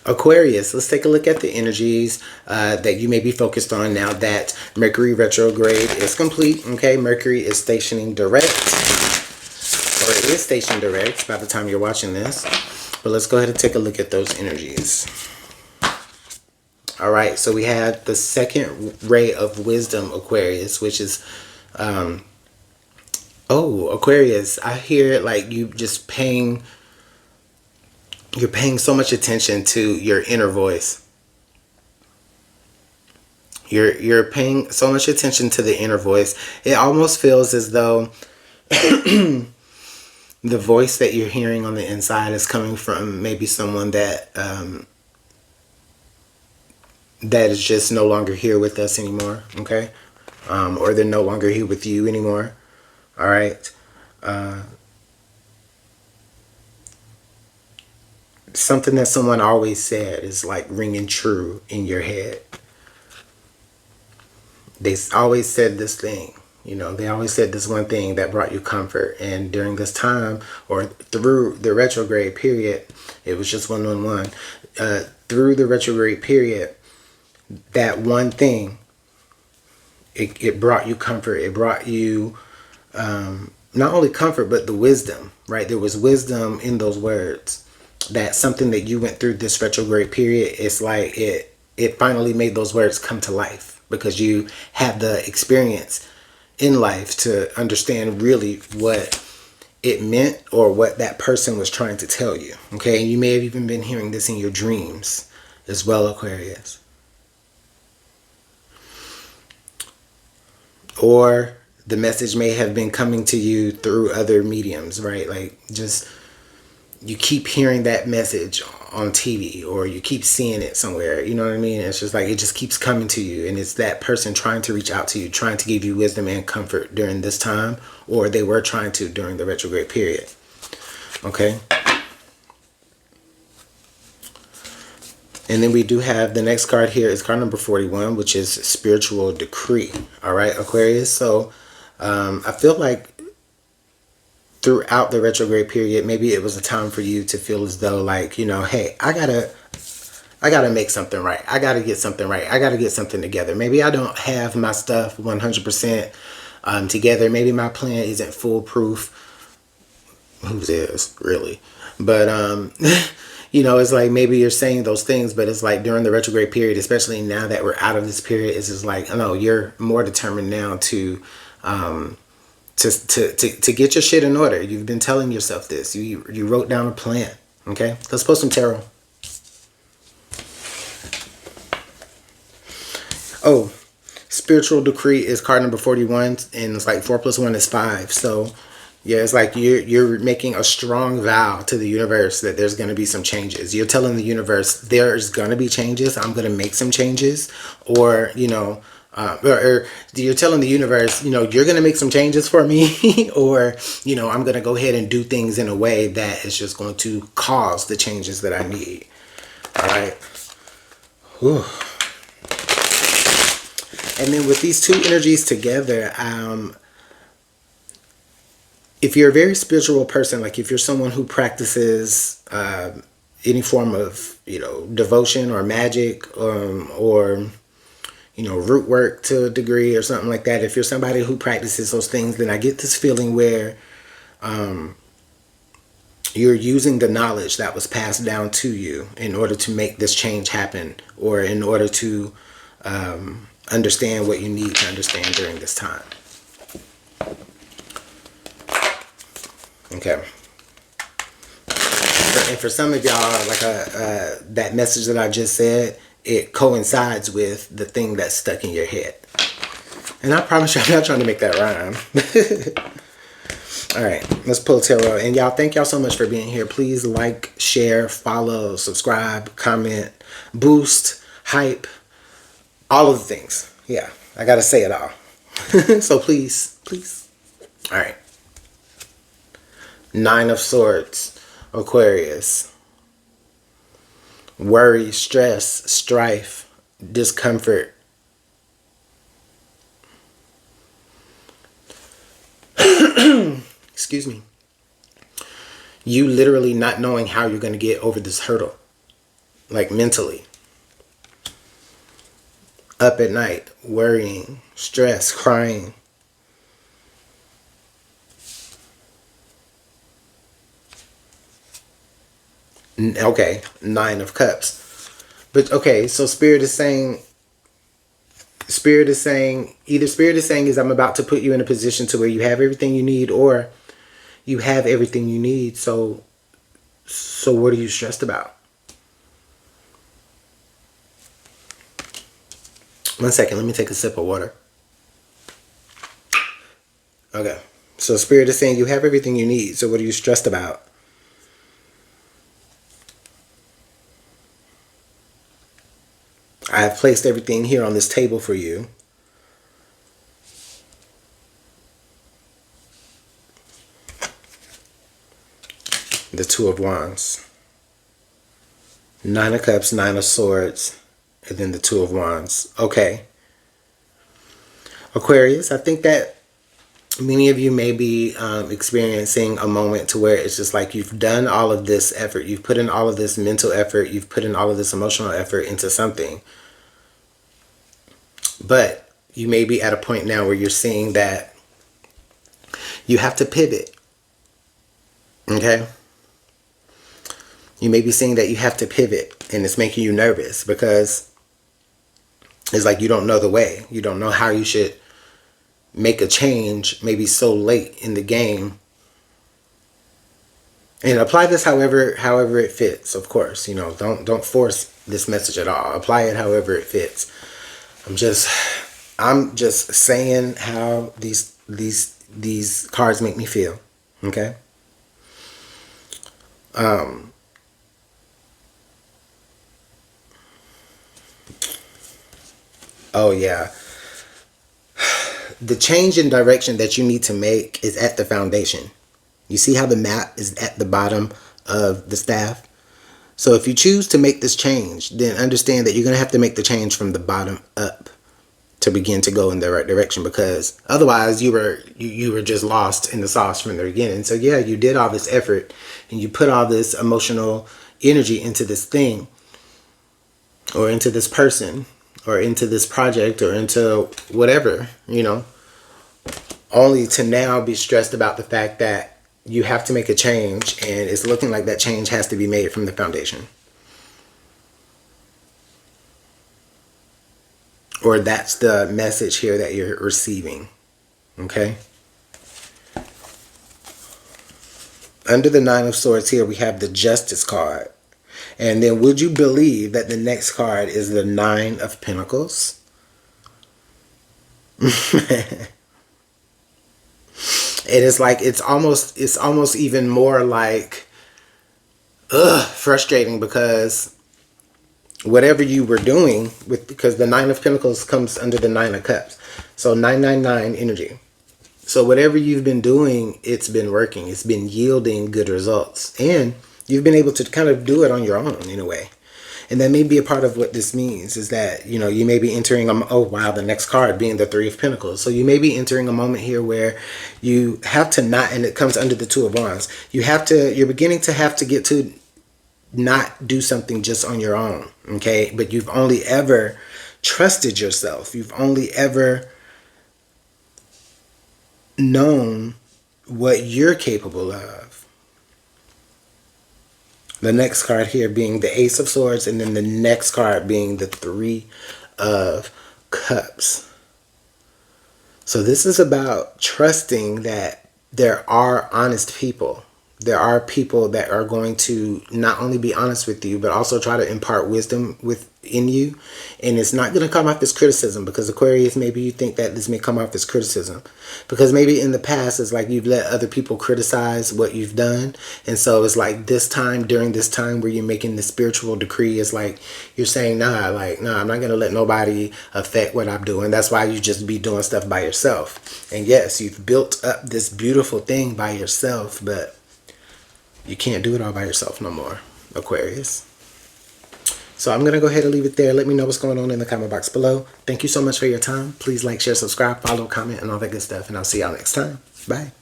Aquarius, let's take a look at the energies that you may be focused on now that Mercury retrograde is complete. Okay, Mercury is stationing direct, or it is stationed direct by the time you're watching this. But let's go ahead and take a look at those energies. All right, so we have the second ray of wisdom, Aquarius, which is, oh, Aquarius, I hear it like you're paying so much attention to your inner voice. You're paying so much attention to the inner voice. It almost feels as though the voice that you're hearing on the inside is coming from maybe someone that that is just no longer here with us anymore. Okay, or they're no longer here with you anymore. All right. Something that someone always said is like ringing true in your head. They always said this thing, they always said this one thing that brought you comfort. And during this time, or through the retrograde period, it was just 111. Through the retrograde period, that one thing, it brought you comfort. It brought you not only comfort, but the wisdom, right? There was wisdom in those words. That something that you went through this retrograde period, it's like it finally made those words come to life because you had the experience in life to understand really what it meant or what that person was trying to tell you. Okay, and you may have even been hearing this in your dreams as well, Aquarius. Or the message may have been coming to you through other mediums, right? Like just you keep hearing that message on TV or you keep seeing it somewhere, you know what I mean? It's just like it just keeps coming to you, and it's that person trying to reach out to you, trying to give you wisdom and comfort during this time, or they were trying to during the retrograde period. Okay? And then we do have the next card here is card number 41, which is spiritual decree. All right, Aquarius. So I feel like throughout the retrograde period, maybe it was a time for you to feel as though like, hey, I gotta make something right. I gotta get something right. I gotta get something together. Maybe I don't have my stuff 100% together. Maybe my plan isn't foolproof. Whose is really? But it's like maybe you're saying those things, but it's like during the retrograde period, especially now that we're out of this period, it's just like, no, you're more determined now to get your shit in order. You've been telling yourself this. You wrote down a plan. Okay, let's pull some tarot. Oh, spiritual decree is card number 41, and it's like 4 + 1 is 5. So yeah, it's like you're making a strong vow to the universe that there's going to be some changes. You're telling the universe there's going to be changes. I'm going to make some changes, or or you're telling the universe, you're going to make some changes for me, or, I'm going to go ahead and do things in a way that is just going to cause the changes that I need. All right. Whew. And then with these two energies together, if you're a very spiritual person, like if you're someone who practices any form of, devotion or magic, or root work to a degree or something like that. If you're somebody who practices those things, then I get this feeling where you're using the knowledge that was passed down to you in order to make this change happen, or in order to understand what you need to understand during this time. Okay. And for some of y'all, like that message that I just said, it coincides with the thing that's stuck in your head. And I promise you, I'm not trying to make that rhyme. All right, let's pull tarot. And y'all, thank y'all so much for being here. Please like, share, follow, subscribe, comment, boost, hype, all of the things. Yeah, I got to say it all. So please. All right. 9 of Swords, Aquarius. Worry, stress, strife, discomfort. Excuse me. You literally not knowing how you're going to get over this hurdle. like mentally. Up at night, worrying, stress, crying. Okay, 9 of Cups. But okay, so Spirit is saying, either Spirit is saying is I'm about to put you in a position to where you have everything you need, or you have everything you need. So what are you stressed about? One second, let me take a sip of water. Okay, so Spirit is saying you have everything you need. So what are you stressed about? I have placed everything here on this table for you. The Two of Wands. 9 of Cups, 9 of Swords, and then the Two of Wands. Okay. Aquarius, I think that many of you may be experiencing a moment to where it's just like you've done all of this effort. You've put in all of this mental effort. You've put in all of this emotional effort into something. But you may be at a point now where you're seeing that you have to pivot. Okay? You may be seeing that you have to pivot, and it's making you nervous because it's like you don't know the way. You don't know how you should make a change maybe so late in the game. And apply this however it fits, of course. You know, don't force this message at all. Apply it however it fits. I'm just saying how these cards make me feel. Okay? Oh yeah. The change in direction that you need to make is at the foundation. You see how the map is at the bottom of the staff? So if you choose to make this change, then understand that you're going to have to make the change from the bottom up to begin to go in the right direction, because otherwise you were just lost in the sauce from the beginning. So yeah, you did all this effort and you put all this emotional energy into this thing, or into this person, or into this project, or into whatever, you know, only to now be stressed about the fact that you have to make a change, and it's looking like that change has to be made from the foundation. Or that's the message here that you're receiving. Okay? Under the 9 of Swords here, we have the Justice card. And then would you believe that the next card is the 9 of Pentacles? It is like it's almost even more like frustrating, because whatever you were doing because the 9 of Pentacles comes under the 9 of Cups. So 999 energy. So whatever you've been doing, it's been working. It's been yielding good results. And you've been able to kind of do it on your own in a way. And that may be a part of what this means, is that, you know, you may be entering the next card being the 3 of Pentacles. So you may be entering a moment here where you have to not, and it comes under the 2 of Wands. You're beginning to have to get to not do something just on your own. Okay. But you've only ever trusted yourself. You've only ever known what you're capable of. The next card here being the Ace of Swords, and then the next card being the 3 of Cups. So this is about trusting that there are honest people. There are people that are going to not only be honest with you, but also try to impart wisdom within you. And it's not going to come off as criticism, because Aquarius, maybe you think that this may come off as criticism. Because maybe in the past, it's like you've let other people criticize what you've done. And so it's like during this time where you're making the spiritual decree, it's like you're saying, nah, I'm not going to let nobody affect what I'm doing. That's why you just be doing stuff by yourself. And yes, you've built up this beautiful thing by yourself, but you can't do it all by yourself no more, Aquarius. So I'm going to go ahead and leave it there. Let me know what's going on in the comment box below. Thank you so much for your time. Please like, share, subscribe, follow, comment, and all that good stuff. And I'll see y'all next time. Bye.